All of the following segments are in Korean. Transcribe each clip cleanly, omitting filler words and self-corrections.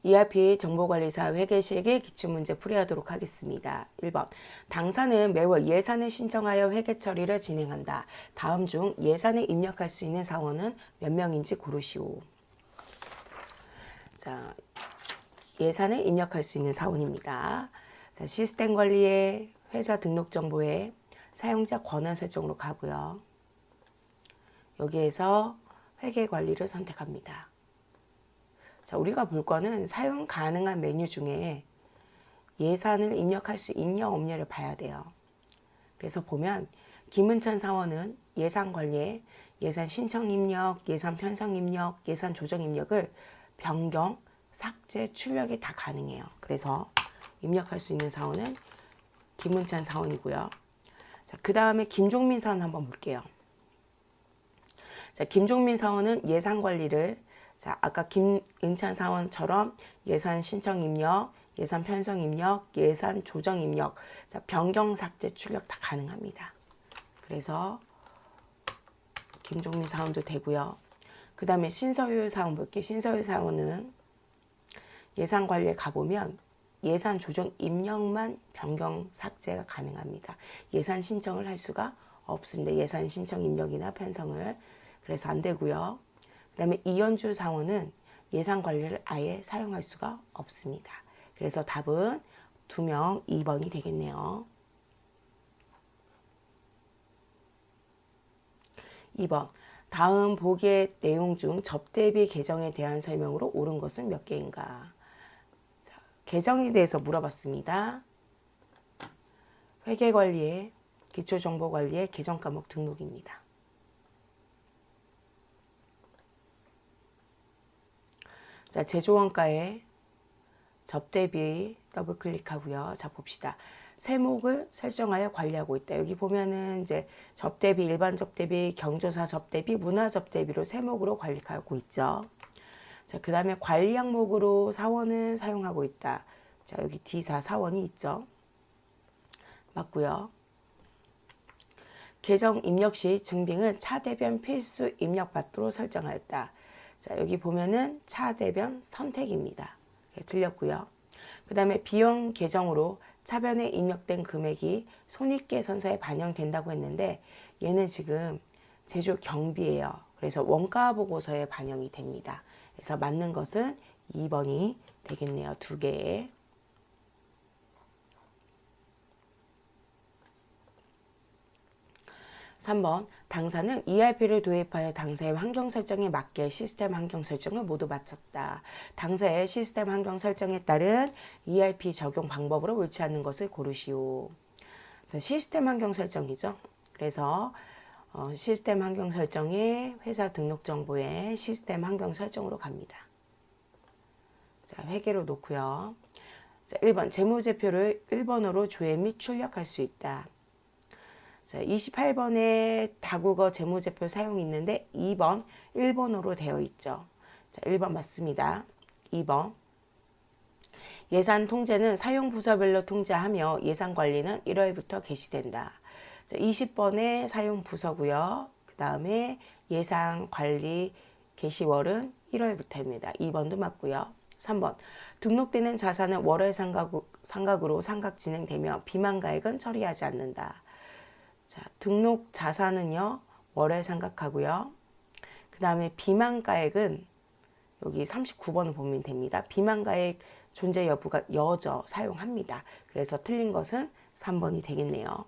ERP 정보관리사 회계실기 기출문제 풀이하도록 하겠습니다. 1번. 당사는 매월 예산을 신청하여 회계 처리를 진행한다. 다음 중 예산에 입력할 수 있는 사원은 몇 명인지 고르시오. 자, 예산을 입력할 수 있는 사원입니다. 자, 시스템 관리에 회사 등록 정보에 사용자 권한 설정으로 가고요. 여기에서 회계 관리를 선택합니다. 자, 우리가 볼 거는 사용 가능한 메뉴 중에 예산을 입력할 수 있냐 없냐를 봐야 돼요. 그래서 보면 김은찬 사원은 예산 관리에 예산 신청 입력, 예산 편성 입력, 예산 조정 입력을 변경, 삭제, 출력이 다 가능해요. 그래서 입력할 수 있는 사원은 김은찬 사원이고요. 자, 그 다음에 김종민 사원 한번 볼게요. 자, 김종민 사원은 예산 관리를 자, 아까 김은찬 사원처럼 예산 신청 입력, 예산 편성 입력, 예산 조정 입력, 자, 변경, 삭제, 출력 다 가능합니다. 그래서 김종민 사원도 되고요. 그 다음에 신서유 사원 볼게요. 신서유 사원은 예산 관리에 가보면 예산 조정 입력만 변경, 삭제가 가능합니다. 예산 신청을 할 수가 없습니다. 예산 신청 입력이나 편성을. 그래서 안 되고요. 그 다음에 이현주 사원은 예산 관리를 아예 사용할 수가 없습니다. 그래서 답은 2명 2번이 되겠네요. 2번. 다음 보기의 내용 중 접대비 계정에 대한 설명으로 옳은 것은 몇 개인가? 자, 계정에 대해서 물어봤습니다. 회계관리의 기초정보관리의 계정 과목 등록입니다. 자, 제조원가에 접대비 더블 클릭하고요. 자, 봅시다. 세목을 설정하여 관리하고 있다. 여기 보면은 이제 접대비, 일반 접대비, 경조사 접대비, 문화 접대비로 세목으로 관리하고 있죠. 자, 그 다음에 관리 항목으로 사원을 사용하고 있다. 자, 여기 D4 사원이 있죠. 맞고요. 계정 입력 시 증빙은 차대변 필수 입력 받도록 설정하였다. 자, 여기 보면은 차대변 선택입니다. 틀렸고요. 그 다음에 비용 계정으로 차변에 입력된 금액이 손익계산서에 반영된다고 했는데 얘는 지금 제조 경비예요. 그래서 원가 보고서에 반영이 됩니다. 그래서 맞는 것은 2번이 되겠네요. 2개. 3번. 당사는 ERP를 도입하여 당사의 환경 설정에 맞게 시스템 환경 설정을 모두 마쳤다. 당사의 시스템 환경 설정에 따른 ERP 적용 방법으로 옳지 않은 것을 고르시오. 자, 시스템 환경 설정이죠. 그래서 시스템 환경 설정에 회사 등록 정보에 시스템 환경 설정으로 갑니다. 자, 회계로 놓고요. 자, 1번. 재무제표를 1번으로 조회 및 출력할 수 있다. 자, 28번에 다국어 재무제표 사용이 있는데 2번, 1번으로 되어 있죠. 자, 1번 맞습니다. 2번. 예산 통제는 사용 부서별로 통제하며 예산 관리는 1월부터 개시된다. 자, 20번에 사용 부서고요. 그 다음에 예산 관리 개시월은 1월부터입니다. 2번도 맞고요. 3번. 등록되는 자산은 월월 상각으로 상각 진행되며 비만가액은 처리하지 않는다. 자, 등록 자산은요, 월월 상각하고요. 그 다음에 비만가액은 여기 39번을 보면 됩니다. 비만가액 존재 여부가 여저 사용합니다. 그래서 틀린 것은 3번이 되겠네요.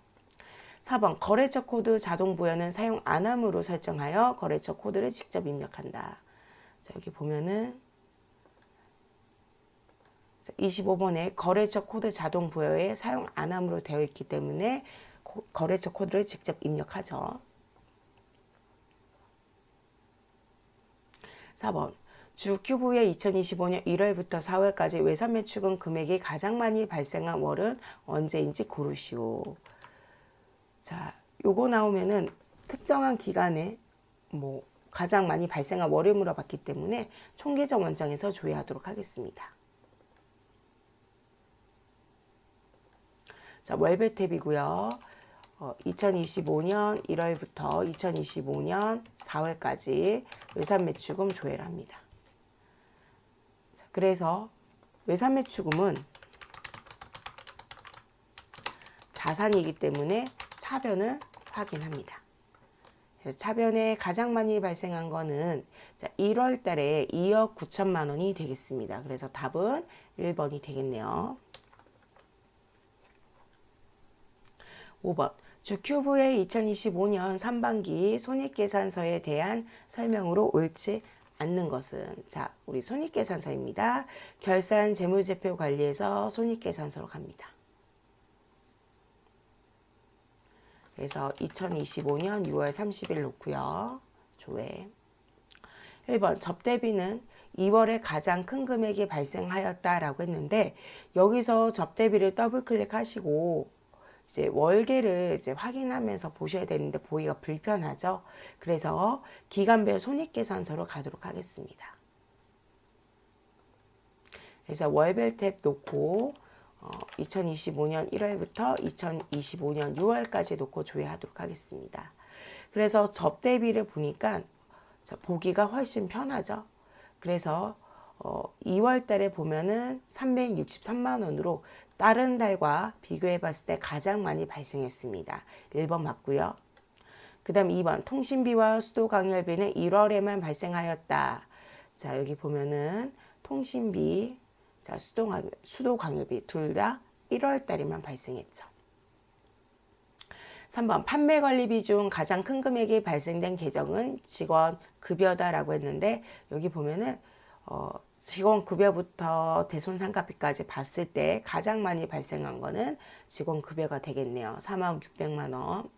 4번. 거래처 코드 자동 부여는 사용 안 함으로 설정하여 거래처 코드를 직접 입력한다. 자, 여기 보면은 25번에 거래처 코드 자동 부여에 사용 안 함으로 되어 있기 때문에 거래처 코드를 직접 입력하죠. 4번. 주 큐브의 2025년 1월부터 4월까지 외산매출금 금액이 가장 많이 발생한 월은 언제인지 고르시오. 자, 요거 나오면은 특정한 기간에 뭐 가장 많이 발생한 월을 물어봤기 때문에 총계정 원장에서 조회하도록 하겠습니다. 자, 월별 탭이고요. 2025년 1월부터 2025년 4월까지 외산매출금 조회를 합니다. 자, 그래서 외삼매축음은 자산이기 때문에 차변을 확인합니다. 그래서 차변에 가장 많이 발생한 거는 1월 달에 2억 9천만 원이 되겠습니다. 그래서 답은 1번이 되겠네요. 5번. 주큐브의 2025년 상반기 손익계산서에 대한 설명으로 옳지 않는 것은? 자, 우리 손익계산서입니다. 결산 재무제표 관리에서 손익계산서로 갑니다. 그래서 2025년 6월 30일 놓고요. 조회. 1번. 접대비는 2월에 가장 큰 금액이 발생하였다라고 했는데 여기서 접대비를 더블 클릭하시고 이제 월계를 이제 확인하면서 보셔야 되는데 보기가 불편하죠. 그래서 기간별 손익계산서로 가도록 하겠습니다. 그래서 월별 탭 놓고 2025년 1월부터 2025년 6월까지 놓고 조회하도록 하겠습니다. 그래서 접대비를 보니까 보기가 훨씬 편하죠. 그래서 2월 달에 보면은 363만 원으로 다른 달과 비교해 봤을 때 가장 많이 발생했습니다. 1번 맞고요. 그 다음 2번 통신비와 수도광열비는 1월에만 발생하였다. 자, 여기 보면은 통신비, 자, 수도광열비 둘 다 1월 달에만 발생했죠. 3번 판매관리비 중 가장 큰 금액이 발생된 계정은 직원급여다라고 했는데 여기 보면은 직원급여부터 대손상가비까지 봤을 때 가장 많이 발생한 거는 직원급여가 되겠네요. 4만 600만 원.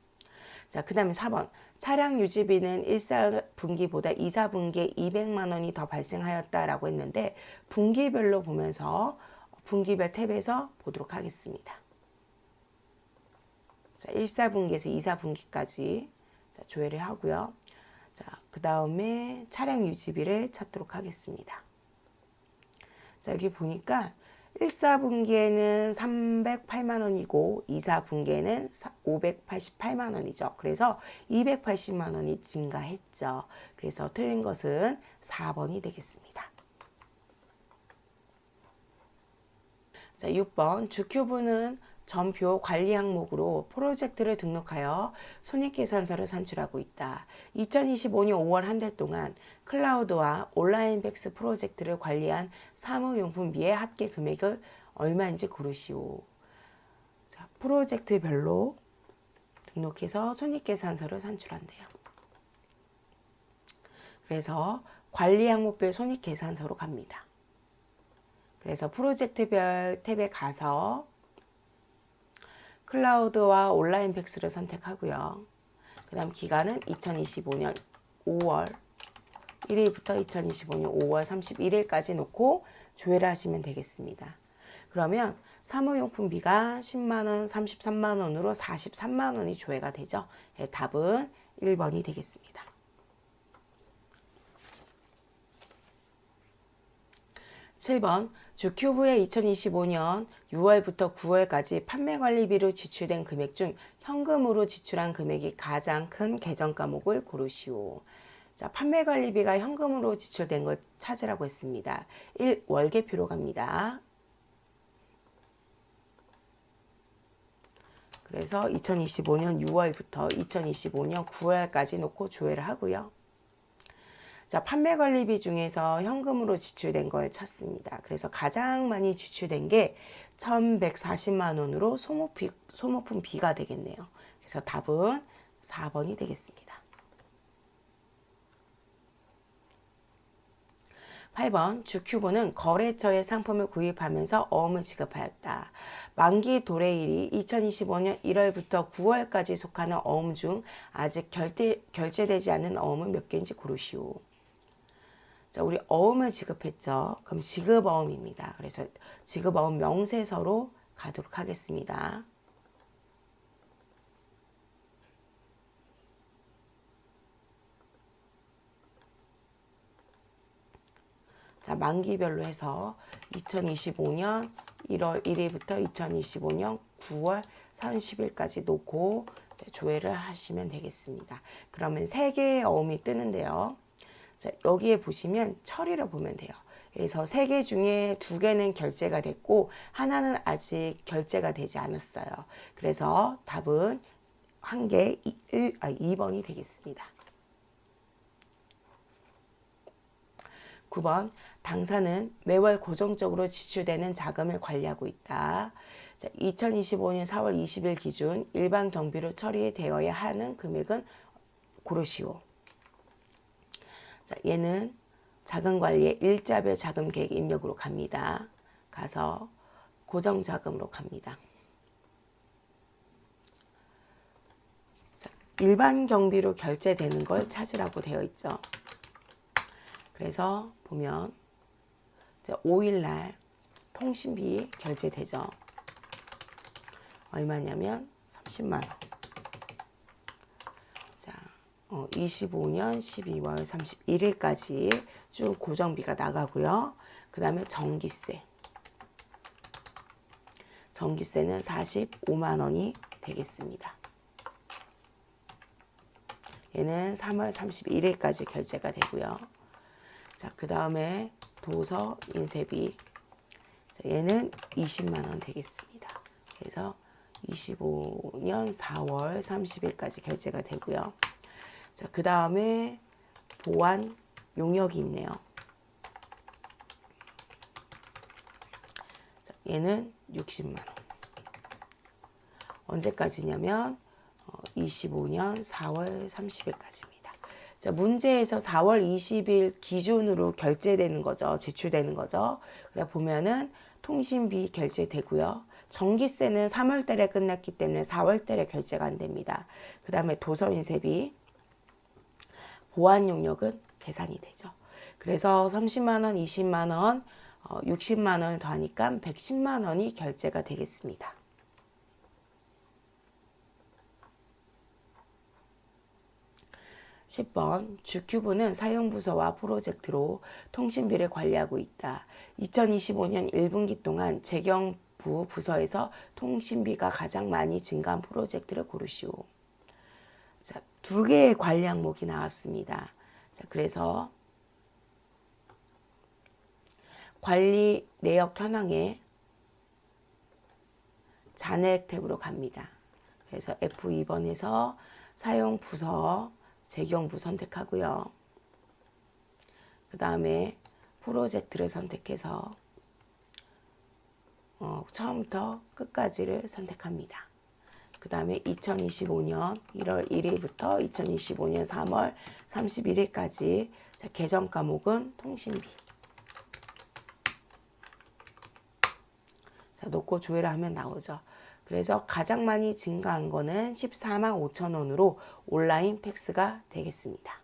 자, 그 다음에 4번. 차량 유지비는 1사분기보다 2사분기에 200만 원이 더 발생하였다라고 했는데 분기별로 보면서 분기별 탭에서 보도록 하겠습니다. 자, 1사분기에서 2사분기까지 조회를 하고요. 자, 그 다음에 차량 유지비를 찾도록 하겠습니다. 자, 여기 보니까 1사분기에는 308만 원이고 2사분기에는 588만 원이죠. 그래서 280만 원이 증가했죠. 그래서 틀린 것은 4번이 되겠습니다. 자, 6번 주큐브는 전표 관리 항목으로 프로젝트를 등록하여 손익계산서를 산출하고 있다. 2025년 5월 한 달 동안 클라우드와 온라인백스 프로젝트를 관리한 사무용품비의 합계 금액을 얼마인지 고르시오. 자, 프로젝트별로 등록해서 손익계산서를 산출한대요. 그래서 관리 항목별 손익계산서로 갑니다. 그래서 프로젝트별 탭에 가서 클라우드와 온라인 백스를 선택하고요. 그 다음 기간은 2025년 5월 1일부터 2025년 5월 31일까지 놓고 조회를 하시면 되겠습니다. 그러면 사무용품비가 10만원, 33만원으로 43만원이 조회가 되죠. 네, 답은 1번이 되겠습니다. 7번 주큐브의 2025년 6월부터 9월까지 판매관리비로 지출된 금액 중 현금으로 지출한 금액이 가장 큰 계정 과목을 고르시오. 자, 판매관리비가 현금으로 지출된 걸 찾으라고 했습니다. 1. 월계표로 갑니다. 그래서 2025년 6월부터 2025년 9월까지 놓고 조회를 하고요. 자, 판매관리비 중에서 현금으로 지출된 걸 찾습니다. 그래서 가장 많이 지출된 게 1,140만 원으로 소모품비가 되겠네요. 그래서 답은 4번이 되겠습니다. 8번 주큐브는 거래처에 상품을 구입하면서 어음을 지급하였다. 만기 도래일이 2025년 1월부터 9월까지 속하는 어음 중 아직 결제되지 않은 어음은 몇 개인지 고르시오. 자, 우리 어음을 지급했죠. 그럼 지급어음입니다. 그래서 지급어음 명세서로 가도록 하겠습니다. 자, 만기별로 해서 2025년 1월 1일부터 2025년 9월 30일까지 놓고 조회를 하시면 되겠습니다. 그러면 3개의 어음이 뜨는데요. 자, 여기에 보시면 처리를 보면 돼요. 그래서 3개 중에 2개는 결제가 됐고 하나는 아직 결제가 되지 않았어요. 그래서 답은 2번이 되겠습니다. 9번 당사는 매월 고정적으로 지출되는 자금을 관리하고 있다. 자, 2025년 4월 20일 기준 일반 경비로 처리되어야 하는 금액은 고르시오. 자, 얘는 자금관리의 일자별 자금계획 입력으로 갑니다. 가서 고정자금으로 갑니다. 자, 일반 경비로 결제되는 걸 찾으라고 되어 있죠. 그래서 보면 5일날 통신비 결제되죠. 얼마냐면 30만 원. 자, 25년 12월 31일까지 쭉 고정비가 나가고요. 그 다음에 전기세. 전기세는 45만 원이 되겠습니다. 얘는 3월 31일까지 결제가 되고요. 자, 그 다음에 도서 인쇄비. 자, 얘는 20만 원 되겠습니다. 그래서 25년 4월 30일까지 결제가 되고요. 자, 그 다음에 보안 용역이 있네요. 자, 얘는 60만 원. 언제까지냐면 25년 4월 30일까지입니다. 자, 문제에서 4월 20일 기준으로 결제되는 거죠. 제출되는 거죠. 그래 보면은 통신비 결제되고요. 전기세는 3월 달에 끝났기 때문에 4월 달에 결제가 안 됩니다. 그 다음에 도서인쇄비, 보안 용역은 계산이 되죠. 그래서 30만 원, 20만 원, 60만 원을 더하니까 110만 원이 결제가 되겠습니다. 10번 주큐브는 사용부서와 프로젝트로 통신비를 관리하고 있다. 2025년 1분기 동안 재경부 부서에서 통신비가 가장 많이 증가한 프로젝트를 고르시오. 자, 2개의 관리 항목이 나왔습니다. 자, 그래서 관리 내역 현황에 잔액 탭으로 갑니다. 그래서 F2번에서 사용 부서 재경부 선택하고요. 그 다음에 프로젝트를 선택해서 처음부터 끝까지를 선택합니다. 그 다음에 2025년 1월 1일부터 2025년 3월 31일까지 계정 과목은 통신비. 자, 놓고 조회를 하면 나오죠. 그래서 가장 많이 증가한 거는 14만 5천 원으로 온라인 팩스가 되겠습니다.